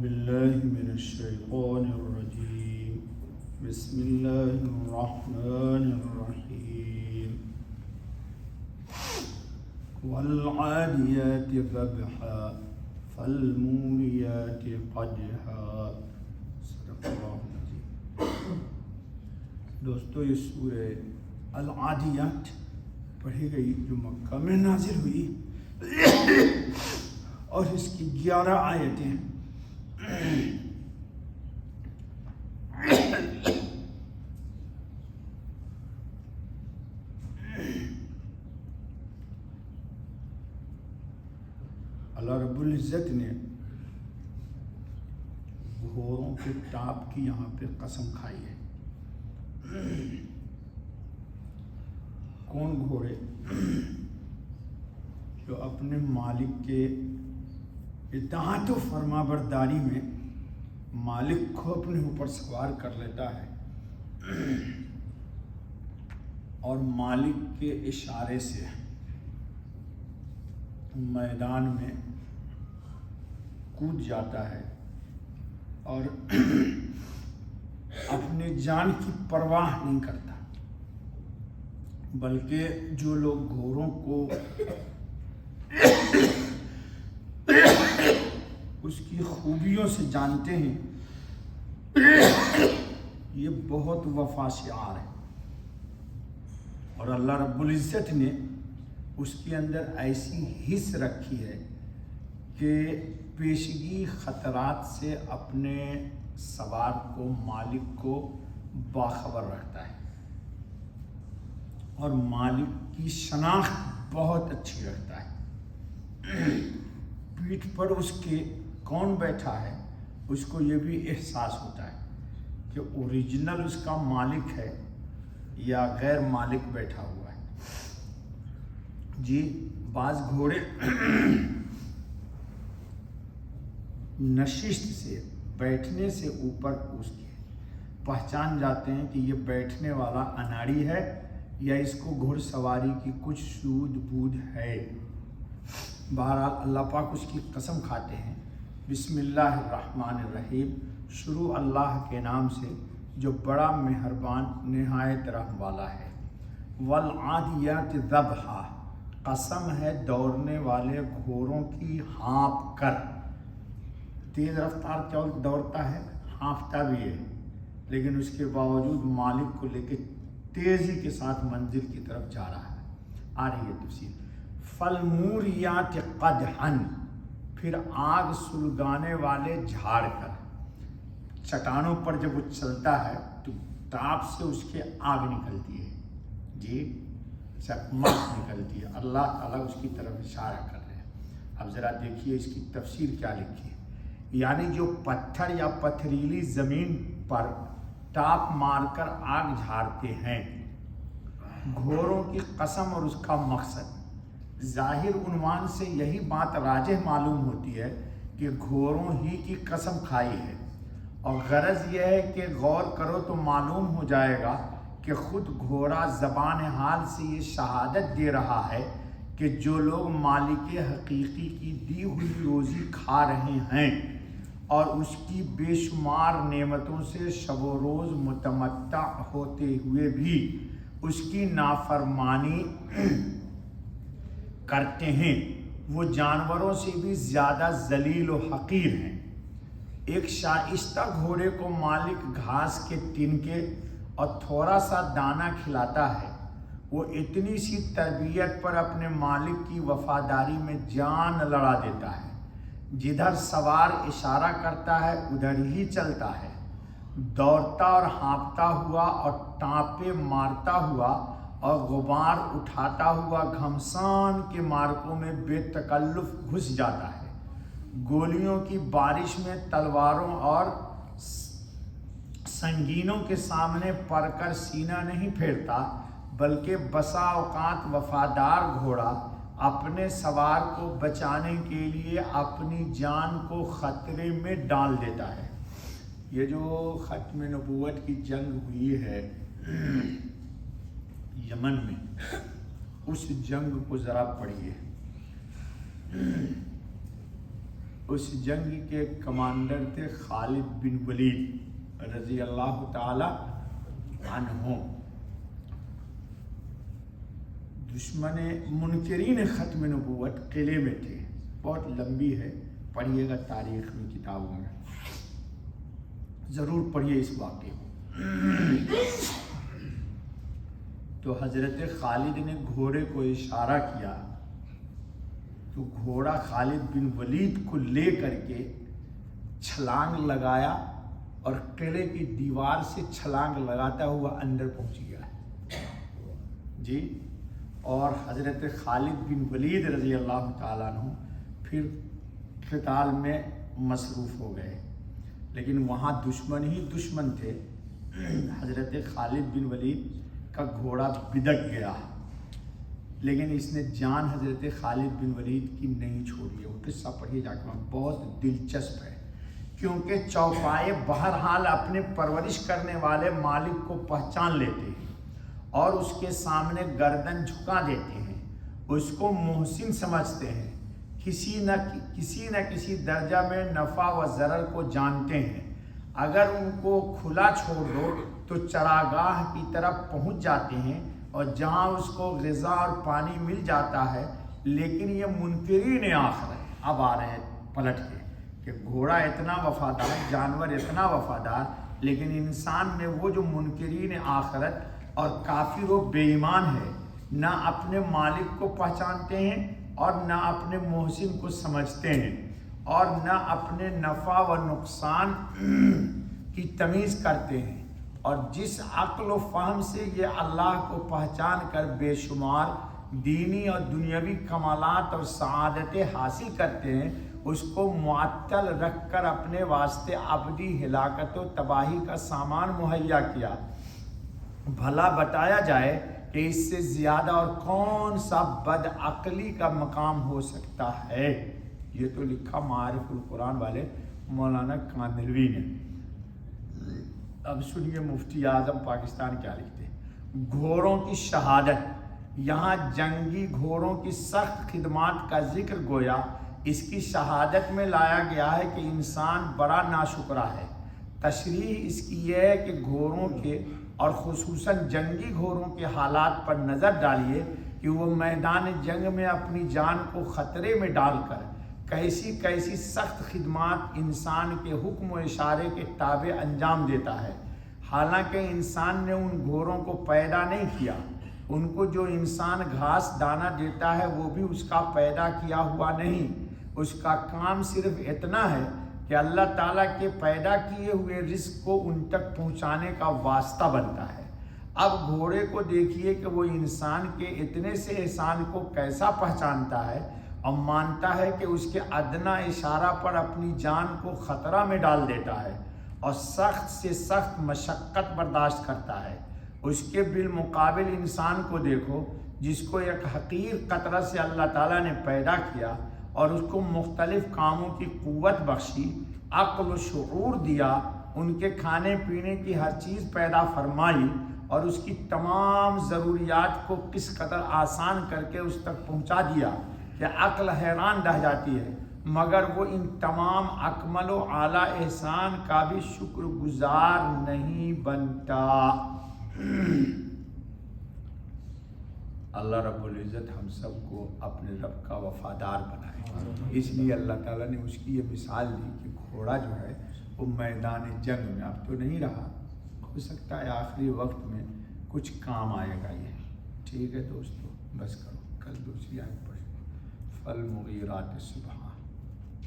بالله من الشيطان الرجيم بسم الله الرحمن الرحيم والعاديات ضبحا فالموريات قدحا صدق اللہ العظیم۔ دوستو یہ سورہ العادیات پڑھی گئی جو مکہ میں نازل ہوئی اور اس کی 11 آیتیں اللہ رب العزت نے گھوڑوں کے ٹاپ کی یہاں پہ قسم کھائی ہے۔ کون گھوڑے؟ جو اپنے مالک کے اطاعت و فرما برداری میں مالک کو اپنے اوپر سوار کر لیتا ہے اور مالک کے اشارے سے میدان میں کود جاتا ہے اور اپنے جان کی پرواہ نہیں کرتا، بلکہ جو لوگ گھوڑوں کو اس کی خوبیوں سے جانتے ہیں یہ بہت وفا شعار ہے، اور اللہ رب العزت نے اس کے اندر ایسی حس رکھی ہے کہ پیشگی خطرات سے اپنے سوار کو مالک کو باخبر رکھتا ہے اور مالک کی شناخت بہت اچھی رکھتا ہے۔ پیٹھ پر اس کے کون بیٹھا ہے اس کو یہ بھی احساس ہوتا ہے کہ اوریجنل اس کا مالک ہے یا غیر مالک بیٹھا ہوا ہے۔ جی بعض گھوڑے نشست سے بیٹھنے سے اوپر اس کے پہچان جاتے ہیں کہ یہ بیٹھنے والا اناڑی ہے یا اس کو گھڑ سواری کی کچھ سود بود ہے۔ بہرحال اللہ پاک اس کی قسم کھاتے ہیں۔ بسم اللہ الرحمن الرحیم، شروع اللہ کے نام سے جو بڑا مہربان نہایت رحم والا ہے۔ والعادیات ضبحا، قسم ہے دوڑنے والے گھوڑوں کی ہانپ کر۔ تیز رفتار دوڑتا ہے، ہانپتا بھی ہے، لیکن اس کے باوجود مالک کو لے کے تیزی کے ساتھ منزل کی طرف جا رہا ہے۔ آ رہی ہے تفصیل۔ فالموریات قدحا، پھر آگ سلگانے والے جھاڑ کر۔ چٹانوں پر جب وہ چلتا ہے تو ٹاپ سے اس کے آگ نکلتی ہے، جی چکمک نکلتی ہے۔ اللہ تعالیٰ اس کی طرف اشارہ کر رہے ہیں۔ اب ذرا دیکھیے اس کی تفسیر کیا لکھی ہے۔ یعنی جو پتھر یا پتھریلی زمین پر ٹاپ مار کر آگ جھاڑتے ہیں، گھوڑوں کی قسم اور اس کا مقصد۔ ظاہر عنوان سے یہی بات راجح معلوم ہوتی ہے کہ گھوڑوں ہی کی قسم کھائی ہے، اور غرض یہ ہے کہ غور کرو تو معلوم ہو جائے گا کہ خود گھوڑا زبان حال سے یہ شہادت دے رہا ہے کہ جو لوگ مالک حقیقی کی دی ہوئی روزی کھا رہے ہیں اور اس کی بے شمار نعمتوں سے شب و روز متمتع ہوتے ہوئے بھی اس کی نافرمانی کرتے ہیں، وہ جانوروں سے بھی زیادہ ذلیل و حقیر ہیں۔ ایک شائستہ گھوڑے کو مالک گھاس کے تنکے اور تھوڑا سا دانہ کھلاتا ہے، وہ اتنی سی تربیت پر اپنے مالک کی وفاداری میں جان لڑا دیتا ہے۔ جدھر سوار اشارہ کرتا ہے ادھر ہی چلتا ہے، دوڑتا اور ہانپتا ہوا اور ٹانپے مارتا ہوا اور غبار اٹھاتا ہوا گھمسان کے مارکوں میں بے تکلف گھس جاتا ہے۔ گولیوں کی بارش میں تلواروں اور سنگینوں کے سامنے پڑ کر سینہ نہیں پھیرتا، بلکہ بسا اوقات وفادار گھوڑا اپنے سوار کو بچانے کے لیے اپنی جان کو خطرے میں ڈال دیتا ہے۔ یہ جو ختم نبوت کی جنگ ہوئی ہے یمن میں، اس جنگ کو ذرا پڑھیے۔ اس جنگ کے کمانڈر تھے خالد بن ولید رضی اللہ تعالی عنہ۔ دشمن منکرین ختم نبوت قلعے میں تھے، بہت لمبی ہے، پڑھیے گا تاریخ میں کتابوں میں، ضرور پڑھیے اس واقعے کو۔ تو حضرت خالد نے گھوڑے کو اشارہ کیا تو گھوڑا خالد بن ولید کو لے کر کے چھلانگ لگایا اور قلعے کی دیوار سے چھلانگ لگاتا ہوا اندر پہنچ گیا جی۔ اور حضرت خالد بن ولید رضی اللہ تعالیٰ عنہ پھر قتال میں مصروف ہو گئے، لیکن وہاں دشمن ہی دشمن تھے۔ حضرت خالد بن ولید کا گھوڑا بدک گیا، لیکن اس نے جان حضرت خالد بن ولید کی نہیں چھوڑی ہے۔ وہ قصہ پڑھیے جا کے، بہت دلچسپ ہے، کیونکہ چوپائے بہرحال اپنے پرورش کرنے والے مالک کو پہچان لیتے ہیں اور اس کے سامنے گردن جھکا دیتے ہیں، اس کو محسن سمجھتے ہیں، کسی نہ کسی درجہ میں نفع و ضرر کو جانتے ہیں۔ اگر ان کو کھلا چھوڑ دو تو چراگاہ کی طرف پہنچ جاتے ہیں اور جہاں اس کو غذا اور پانی مل جاتا ہے۔ لیکن یہ منکرین آخر ہے، اب آ رہے ہیں پلٹ کے کہ گھوڑا اتنا وفادار، جانور اتنا وفادار، لیکن انسان میں وہ جو منکرین آخرت اور کافر و بے ایمان ہے، نہ اپنے مالک کو پہچانتے ہیں اور نہ اپنے محسن کو سمجھتے ہیں اور نہ اپنے نفع و نقصان کی تمیز کرتے ہیں، اور جس عقل و فہم سے یہ اللہ کو پہچان کر بے شمار دینی اور دنیاوی کمالات اور سعادتیں حاصل کرتے ہیں، اس کو معطل رکھ کر اپنے واسطے ابدی ہلاکت و تباہی کا سامان مہیا کیا۔ بھلا بتایا جائے کہ اس سے زیادہ اور کون سا بد عقلی کا مقام ہو سکتا ہے۔ یہ تو لکھا معارف القرآن والے مولانا کاندھلوی نے۔ اب سنیے مفتی اعظم پاکستان کیا لکھتے ہیں۔ گھوڑوں کی شہادت، یہاں جنگی گھوڑوں کی سخت خدمات کا ذکر گویا اس کی شہادت میں لایا گیا ہے کہ انسان بڑا ناشکرا ہے۔ تشریح اس کی یہ ہے کہ گھوڑوں کے اور خصوصاً جنگی گھوڑوں کے حالات پر نظر ڈالیے کہ وہ میدان جنگ میں اپنی جان کو خطرے میں ڈال کر کیسی سخت خدمات انسان کے حکم و اشارے کے تابع انجام دیتا ہے۔ حالانکہ انسان نے ان گھوڑوں کو پیدا نہیں کیا، ان کو جو انسان گھاس دانہ دیتا ہے وہ بھی اس کا پیدا کیا ہوا نہیں، اس کا کام صرف اتنا ہے کہ اللہ تعالیٰ کے پیدا کیے ہوئے رزق کو ان تک پہنچانے کا واسطہ بنتا ہے۔ اب گھوڑے کو دیکھیے کہ وہ انسان کے اتنے سے احسان کو کیسا پہچانتا ہے اور مانتا ہے کہ اس کے ادنا اشارہ پر اپنی جان کو خطرہ میں ڈال دیتا ہے اور سخت سے سخت مشقت برداشت کرتا ہے۔ اس کے بالمقابل انسان کو دیکھو جس کو ایک حقیر قطرہ سے اللہ تعالیٰ نے پیدا کیا اور اس کو مختلف کاموں کی قوت بخشی، عقل و شعور دیا، ان کے کھانے پینے کی ہر چیز پیدا فرمائی اور اس کی تمام ضروریات کو کس قدر آسان کر کے اس تک پہنچا دیا کہ عقل حیران رہ جاتی ہے، مگر وہ ان تمام اکمل و اعلیٰ احسان کا بھی شکر گزار نہیں بنتا۔ اللہ رب العزت ہم سب کو اپنے رب کا وفادار بنائے۔ اس لیے اللہ تعالیٰ نے اس کی یہ مثال دی کہ گھوڑا جو ہے وہ میدان جنگ میں اب تو نہیں رہا، ہو سکتا ہے آخری وقت میں کچھ کام آئے گا یہ۔ ٹھیک ہے دوستو، بس کرو، کل دوسری آیت پڑھیں۔ فالمغیرات صبحا۔